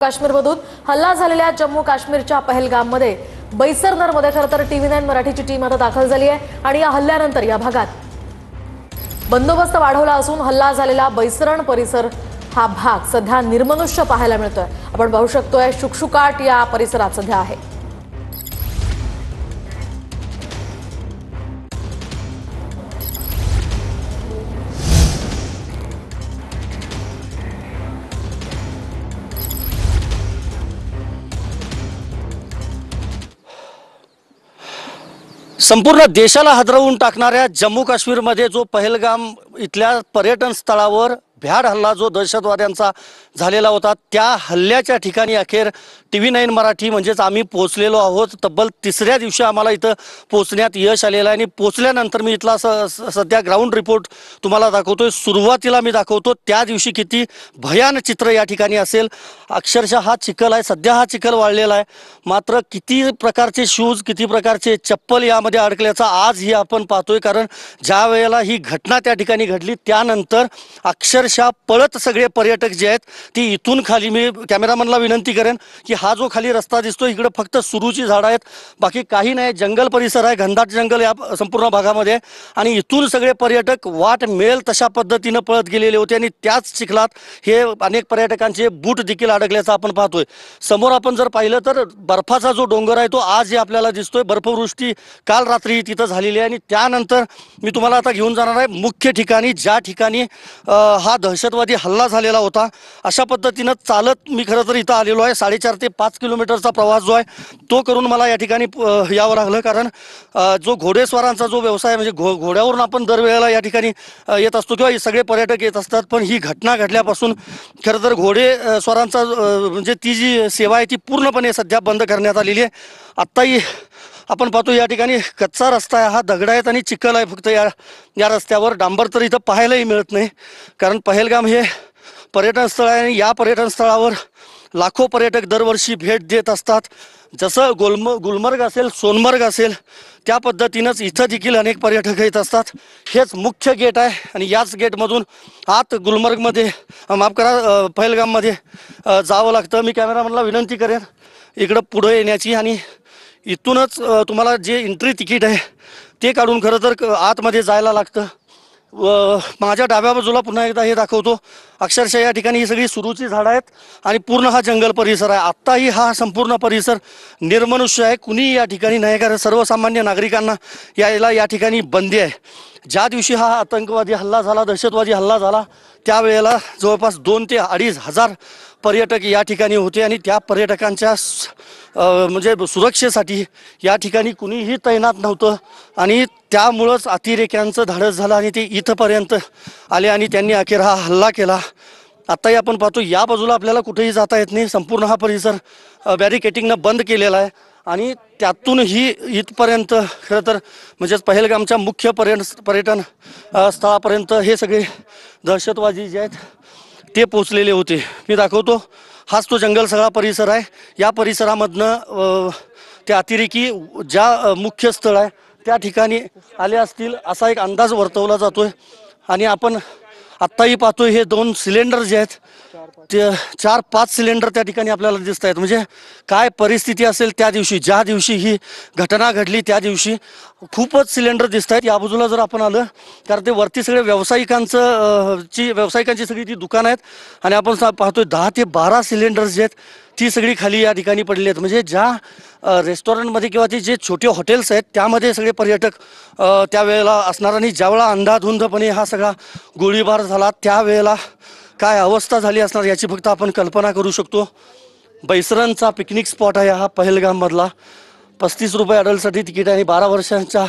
काश्मीरमधून हल्ला झालेल्या जम्मू काश्मीरच्या पहलगाममध्ये बैसरनरमध्ये खरं तर TV9 मराठीची टीम आता दाखल झाली आहे आणि या हल्ल्यानंतर या भागात बंदोबस्त वाढवला असून हल्ला झालेला बैसरण परिसर हा भाग सध्या निर्मनुष्य पाहायला मिळतोय। आपण पाहू शकतोय शुकशुकाट या परिसरात सध्या आहे। संपूर्ण देशाला हादरवून टाकणाऱ्या जम्मू काश्मीरमध्ये जो पहलगाम इथल्या पर्यटन स्थळावर भ्याड हल्ला जो दहशतवाद्यांचा झालेला होता, त्या हल्ल्याच्या ठिकाणी अखेर TV9 मराठी म्हणजेच आम्ही पोहोचलेलो आहोत। तब्बल तिसऱ्या दिवशी आम्हाला इथं पोहोचण्यात यश आलेलं आहे आणि पोहोचल्यानंतर मी इथला सध्या ग्राउंड रिपोर्ट तुम्हाला दाखवतोय। सुरुवातीला मी दाखवतो त्या दिवशी किती भयानक चित्र या ठिकाणी असेल। अक्षरशः हा चिखल आहे, सध्या हा चिखल वाळलेला आहे, मात्र किती प्रकारचे शूज किती प्रकारचे चप्पल यामध्ये अडकल्याचा आज ही आपण पाहतोय। कारण ज्या वेळेला ही घटना त्या ठिकाणी घडली त्यानंतर अक्षरशः पळत सगळे पर्यटक जे आहेत ती इथून खाली, मी कॅमेरामनला विनंती करेन की हा जो खाली रस्ता दिसतो इकडे फक्त सुरूची झाडं आहेत, बाकी काही नाही, जंगल परिसर आहे, घनदाट जंगल या संपूर्ण भागामध्ये आणि इथून सगळे पर्यटक वाट मिळेल तशा पद्धतीने पळत गेलेले होते आणि त्याच चिखलात हे अनेक पर्यटकांचे बूट देखील अडकल्याचं आपण पाहतोय। समोर आपण जर पाहिलं तर बर्फाचा जो डोंगर आहे तो आज आपल्याला दिसतोय, बर्फवृष्टी काल रात्री तिथं झालेली आहे आणि त्यानंतर मी तुम्हाला आता घेऊन जाणार आहे मुख्य ठिकाणी, ज्या ठिकाणी हा दहशतवादी हल्ला झालेला होता। अशा पद्धतीने चालत मी खरं तर इथं आलेलो आहे। 4.5 ते 5 किलोमीटरचा प्रवास जो आहे तो करून मला या ठिकाणी यावं लागलं, कारण जो घोडेस्वारांचा जो व्यवसाय म्हणजे घोड्यावरून आपण दरवेळेला या ठिकाणी येत असतो किंवा सगळे पर्यटक येत असतात, पण ही घटना घडल्यापासून खरं तर घोडेस्वारांचा म्हणजे ती जी सेवा आहे ती पूर्णपणे सध्या बंद करण्यात आलेली आहे। आत्ताही आपण पाहतो या ठिकाणी कच्चा रस्ता आहे, हा दगड आहेत आणि चिखल आहे फक्त या रस्त्यावर, डांबर तर इथं पाहायलाही मिळत नाही। कारण पहलगाम हे पर्यटन स्थळ आहे आणि या पर्यटन स्थळावर लाखो पर्यटक दरवर्षी भेट देत असतात। जसं गुलमर्ग असेल, सोनमर्ग असेल, त्या पद्धतीनंच इथं देखील अनेक पर्यटक येत असतात। हेच मुख्य गेट आहे आणि याच गेटमधून आत गुलमर्गमध्ये माफ करा पहलगाममध्ये जावं लागतं। मी कॅमेरामनला विनंती करेन इकडं पुढं येण्याची आणि इथूनच तुम्हाला जे एंट्री तिकीट आहे ते काढून खरं तर आतमध्ये जायला लागतं। माझ्या डाव्या बाजूला पुन्हा एकदा हे दाखवतो, अक्षरशः या ठिकाणी ही सगळी सुरूची झाडं आहेत आणि पूर्ण हा जंगल परिसर आहे। आत्ताही हा संपूर्ण परिसर निर्मनुष्य आहे, कुणी या ठिकाणी नाही, कारण सर्वसामान्य नागरिकांना यायला या ठिकाणी बंदी आहे। ज्या दिवशी हा आतंकवादी हल्ला झाला, दहशतवादी हल्ला झाला, त्यावेळेला जवळपास 2 ते 2.5 हजार पर्यटक या ठिकाणी होते आणि त्या पर्यटकांच्या म्हणजे सुरक्षेसाठी या ठिकाणी कुणीही तैनात नव्हतं आणि त्यामुळंच अतिरेक्यांचं धाडस झालं आणि ते इथंपर्यंत आले आणि त्यांनी अखेर हा हल्ला केला। आत्ताही आपण पाहतो या बाजूला आपल्याला कुठेही जाता येत नाही, संपूर्ण हा परिसर बॅरिकेटिंगनं बंद केलेला आहे आणि त्यातूनही इथपर्यंत खरं तर म्हणजेच पहलगामच्या मुख्य पर्यटन स्थळापर्यंत हे सगळे दहशतवादी जे आहेत ते पोचलेले होते। मी दाखवतो, हाच तो जंगल सगळा परिसर आहे। या परिसरामधनं ते अतिरेकी ज्या मुख्य स्थळ आहे त्या ठिकाणी आले असतील असा एक अंदाज वर्तवला जातोय आणि आपण आत्ताही पाहतोय हे 2 सिलेंडर जे आहेत ते 4-5 सिलेंडर त्या ठिकाणी आपल्याला दिसत आहेत। म्हणजे काय परिस्थिती असेल त्या दिवशी, ज्या दिवशी ही घटना घडली त्या दिवशी खूपच सिलेंडर दिसत आहेत। या बाजूला जर आपण आलं तर ते वरती सगळे व्यावसायिकांची सगळी ती दुकानं आहेत आणि आपण पाहतोय 10 ते 12 सिलेंडर जे आहेत ती सगळी खाली या ठिकाणी पडली आहेत। म्हणजे ज्या रेस्टॉरंटमध्ये किंवा ते जे छोटे हॉटेल्स आहेत त्यामध्ये सगळे पर्यटक त्यावेळेला असणार आणि ज्यावेळेला अंधाधुंदपणे हा सगळा गोळीबार झाला त्यावेळेला काय अवस्था झाली असणार याची फक्त आपण कल्पना करू शकतो। बैसरणचा पिकनिक स्पॉट आहे हा पहलगाममधला। 35 रुपये अडल्टसाठी तिकीट आहे आणि 12 वर्षांच्या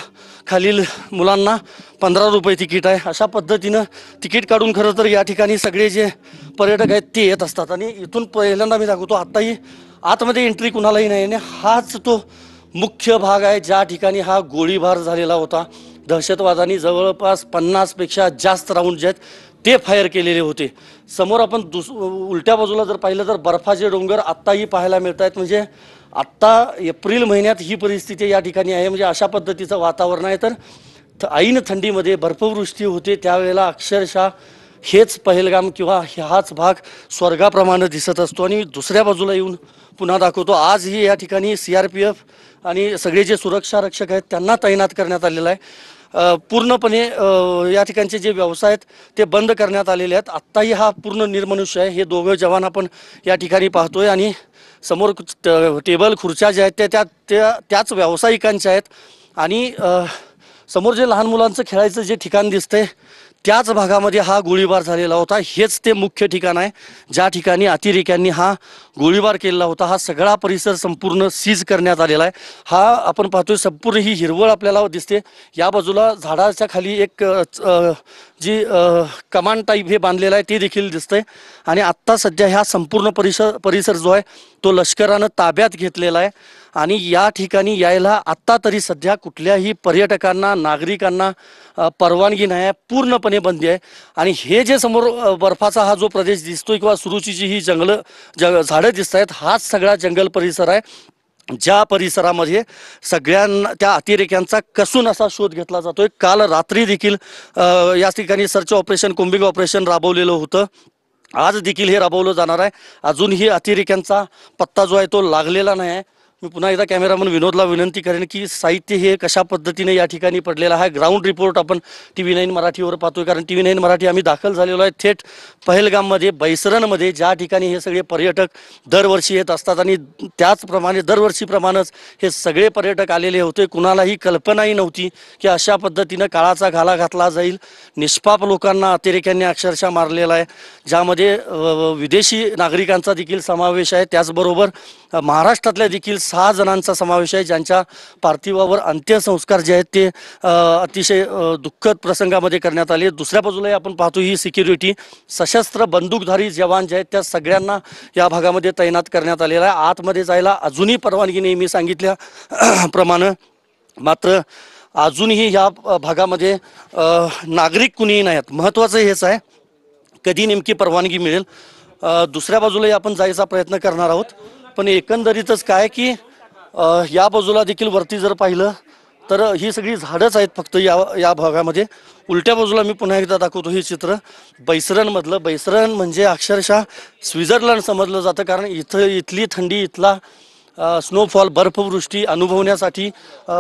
खालील मुलांना 15 रुपये तिकीट आहे। अशा पद्धतीनं तिकीट काढून खरं तर या ठिकाणी सगळे जे पर्यटक आहेत ते येत असतात आणि इथून पहिल्यांदा मी दाखवतो आत्ताही आतमध्ये एंट्री कुणालाही नाही आणि हाच तो मुख्य भाग आहे ज्या ठिकाणी हा गोळीबार झालेला होता। दहशतवाद्यांनी जवळपास 50 पेक्षा जास्त राऊंड जे आहेत ते फायर केलेले होते। समोर आपण उलट्या बाजूला जर पाहिलं तर बर्फाचे डोंगर आत्ताही पाहायला मिळत आहेत। म्हणजे आत्ता एप्रिल महिन्यात ही परिस्थिती या ठिकाणी आहे, म्हणजे अशा पद्धतीचं वातावरण आहे। तर ऐन थंडीमध्ये बर्फवृष्टी होते त्यावेळेला अक्षरशः हेच पहलगाम किंवा हाच भाग स्वर्गाप्रमाणे दिसत असतो आणि दुसऱ्या बाजूला येऊन पुन्हा दाखवतो. आजही या ठिकाणी CRPF आणि सगळे जे सुरक्षा रक्षक आहेत त्यांना तैनात करण्यात आलेलं आहे. पूर्णपणे या ठिकाणचे जे व्यवसाय आहेत ते बंद करण्यात आलेले आहेत. आत्ताही हा पूर्ण निर्मनुष्य आहे. हे दोघं जवान आपण या ठिकाणी पाहतोय आणि समोर टेबल खुर्च्या ज्या आहेत त्याच व्यावसायिकांच्या आहेत आणि समोर जे लहान मुलांचं खेळायचं जे ठिकाण दिसतंय त्याच भागामध्ये हा गोळीबार झालेला होता. हेच ते मुख्य ठिकाण आहे ज्या ठिकाणी अतिरेक्यांनी हा गोळीबार केलेला होता. हा सगळा परिसर संपूर्ण सीज करण्यात आलेला आहे. हा आपण पाहतोय संपूर्ण ही हिरवळ आपल्याला दिसते. या बाजूला झाडाच्या खाली एक जी कमांड टाईप हे बांधलेलं आहे ते देखील दिसतंय आणि आत्ता सध्या ह्या संपूर्ण परिसर जो आहे तो लष्करानं ताब्यात घेतलेला आहे आणि या ठिकाणी यायला आत्ता तरी सध्या कुठल्याही पर्यटकांना नागरिकांना परवानगी नाही आहे. पूर्णपणे बंदी आहे आणि हे जे समोर बर्फाचा हा जो प्रदेश दिसतोय किंवा सुरुचीची ही झाडं दिसत आहेत हाच सगळा जंगल परिसर आहे ज्या परिसरामध्ये सगळ्यांना त्या अतिरेक्यांचा कसून असा शोध घेतला जातोय. काल रात्री देखील या ठिकाणी सर्च ऑपरेशन कोम्बिंग ऑपरेशन राबवलेलं होतं. आज देखील हे राबवलं जाणार आहे. अजूनही अतिरेक्यांचा पत्ता जो आहे तो लागलेला नाही आहे. मी पुन्हा एकदा कॅमेरामन विनोदला विनंती करेन की साहित्य हे कशा पद्धतीने या ठिकाणी पडलेलं आहे. ग्राउंड रिपोर्ट आपण TV9 मराठीवर पाहतोय कारण TV9 मराठी आम्ही दाखल झालेलो आहे थेट पहलगाममध्ये बैसरणमध्ये ज्या ठिकाणी हे सगळे पर्यटक दरवर्षी येत असतात आणि त्याचप्रमाणे दरवर्षीप्रमाणेच हे सगळे पर्यटक आलेले होते. कुणालाही कल्पनाही नव्हती की अशा पद्धतीनं काळाचा घाला घातला जाईल. निष्पाप लोकांना अतिरेक्यांनी अक्षरशः मारलेला आहे ज्यामध्ये विदेशी नागरिकांचा देखील समावेश आहे. त्याचबरोबर महाराष्ट्रातल्या देखील 6 जणांचा समावेश आहे ज्यांच्या पार्थिवावर अंत्यसंस्कार जे आहेत ते अतिशय दुःखद प्रसंगामध्ये करण्यात आले. दुसऱ्या बाजूला आपण पाहतो ही सिक्युरिटी सशस्त्र बंदूकधारी जवान जे आहेत त्या सगळ्यांना या भागामध्ये तैनात करण्यात आलेला आहे. आतमध्ये जायला अजूनही परवानगी नाही मी सांगितल्याप्रमाणे. मात्र अजूनही या भागामध्ये नागरिक कुणीही नाही आहेत. महत्त्वाचं हेच आहे कधी नेमकी परवानगी मिळेल. दुसऱ्या बाजूलाही आपण जायचा प्रयत्न करणार आहोत पण एकंदरीतच काय की या बाजूला देखील वरती जर पाहिलं तर ही सगळी झाडच आहेत फक्त या भागामध्ये. उलट्या बाजूला मी पुन्हा एकदा दाखवतो हे चित्र बैसरणमधलं. बैसरण म्हणजे अक्षरशः स्वित्झर्लंड समजलं जातं कारण इथली थंडी इथला स्नोफॉल बर्फवृष्टी अनुभवण्यासाठी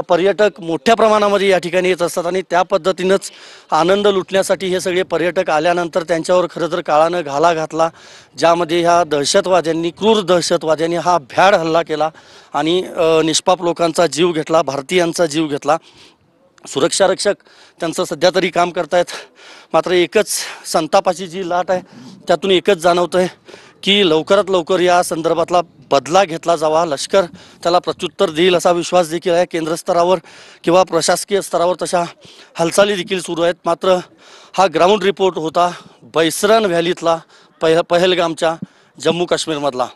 पर्यटक मोठ्या प्रमाणामध्ये या ठिकाणी येत असतात आणि त्या पद्धतीनंच आनंद लुटण्यासाठी हे सगळे पर्यटक आल्यानंतर त्यांच्यावर खरं तर काळानं घाला घातला ज्यामध्ये ह्या दहशतवाद्यांनी क्रूर दहशतवाद्यांनी हा भ्याड हल्ला केला आणि निष्पाप लोकांचा जीव घेतला भारतीयांचा जीव घेतला. सुरक्षा रक्षक त्यांचं सध्या तरी काम करतायत. मात्र एकच संतापाची जी लाट आहे त्यातून एकच जाणवतंय की लवकरात लवकर या संदर्भातला बदला घेतला जावा. लष्कर त्याला प्रत्युत्तर देईल असा विश्वास देखील आहे. केंद्र स्तरावर किंवा प्रशासकीय स्तरावर तशा हालचाली देखील सुरू आहेत. मात्र हा ग्राउंड रिपोर्ट होता बैसरण व्हॅलीतला पहलगामच्या जम्मू काश्मीरमधला.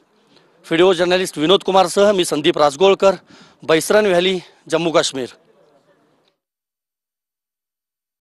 व्हिडिओ जर्नलिस्ट विनोद कुमारसह मी संदीप राजगोळकर, बैसरण व्हॅली, जम्मू काश्मीर.